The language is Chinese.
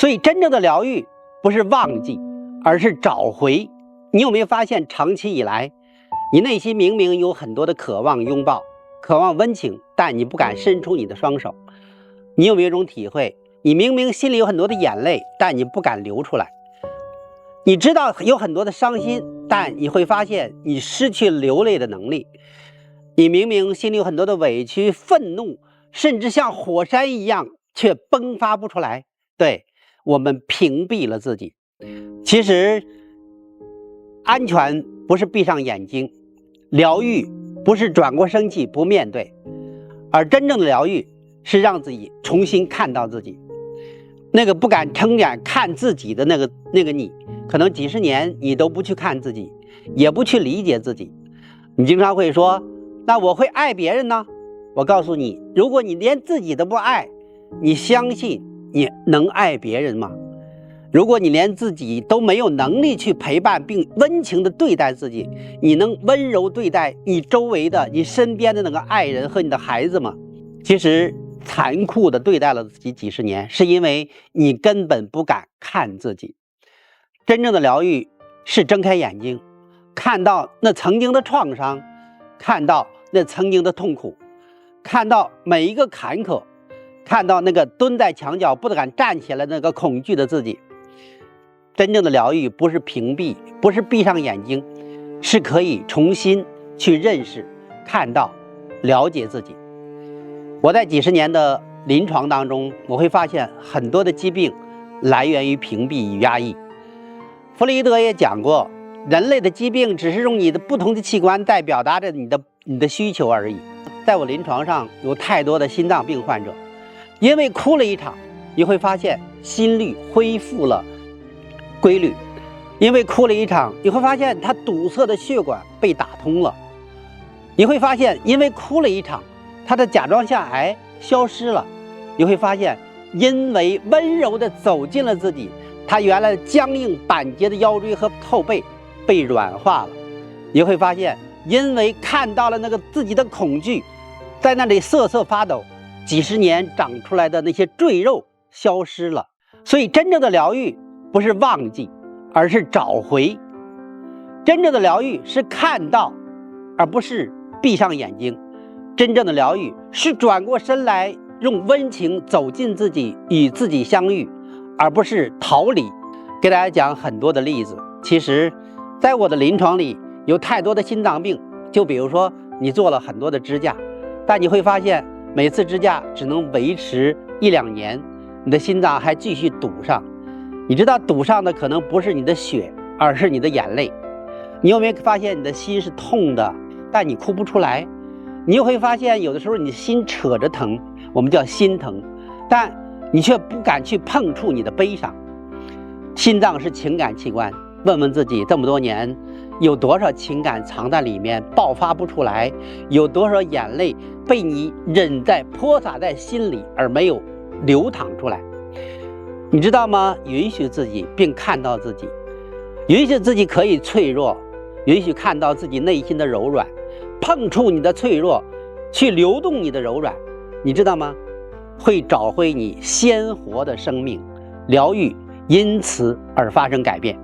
所以真正的疗愈不是忘记，而是找回。你有没有发现，长期以来你内心明明有很多的渴望拥抱，渴望温情，但你不敢伸出你的双手？你有没有一种体会，你明明心里有很多的眼泪，但你不敢流出来？你知道有很多的伤心，但你会发现你失去流泪的能力。你明明心里有很多的委屈、愤怒，甚至像火山一样，却迸发不出来。对，我们屏蔽了自己。其实安全不是闭上眼睛，疗愈不是转过身去不面对，而真正的疗愈是让自己重新看到自己。那个不敢睁眼看自己的那个你，可能几十年你都不去看自己，也不去理解自己。你经常会说，那我会爱别人呢？我告诉你，如果你连自己都不爱，你相信你能爱别人吗？如果你连自己都没有能力去陪伴并温情地对待自己，你能温柔对待你周围的、你身边的那个爱人和你的孩子吗？其实残酷地对待了自己几十年，是因为你根本不敢看自己。真正的疗愈是睁开眼睛，看到那曾经的创伤，看到那曾经的痛苦，看到每一个坎坷，看到那个蹲在墙角不敢站起来那个恐惧的自己。真正的疗愈不是屏蔽，不是闭上眼睛，是可以重新去认识、看到、了解自己。我在几十年的临床当中，我会发现很多的疾病来源于屏蔽与压抑。弗洛伊德也讲过，人类的疾病只是用你的不同的器官在表达着你的需求而已。在我临床上有太多的心脏病患者，因为哭了一场，你会发现心率恢复了规律；因为哭了一场，你会发现他堵塞的血管被打通了；你会发现因为哭了一场，他的甲状腺癌消失了；你会发现因为温柔地走进了自己，他原来僵硬板结的腰椎和后背被软化了；你会发现因为看到了那个自己的恐惧在那里瑟瑟发抖，几十年长出来的那些赘肉消失了。所以真正的疗愈不是忘记，而是找回。真正的疗愈是看到，而不是闭上眼睛。真正的疗愈是转过身来，用温情走进自己，与自己相遇，而不是逃离。给大家讲很多的例子，其实在我的临床里有太多的心脏病，就比如说你做了很多的支架，但你会发现每次支架只能维持1-2年，你的心脏还继续堵上。你知道堵上的可能不是你的血，而是你的眼泪。你有没有发现你的心是痛的，但你哭不出来？你又会发现有的时候你的心扯着疼，我们叫心疼，但你却不敢去碰触你的悲伤。心脏是情感器官，问问自己，这么多年有多少情感藏在里面爆发不出来，有多少眼泪被你忍在泼洒在心里而没有流淌出来？你知道吗？允许自己并看到自己，允许自己可以脆弱，允许看到自己内心的柔软，碰触你的脆弱，去流动你的柔软，你知道吗？会找回你鲜活的生命，疗愈因此而发生改变。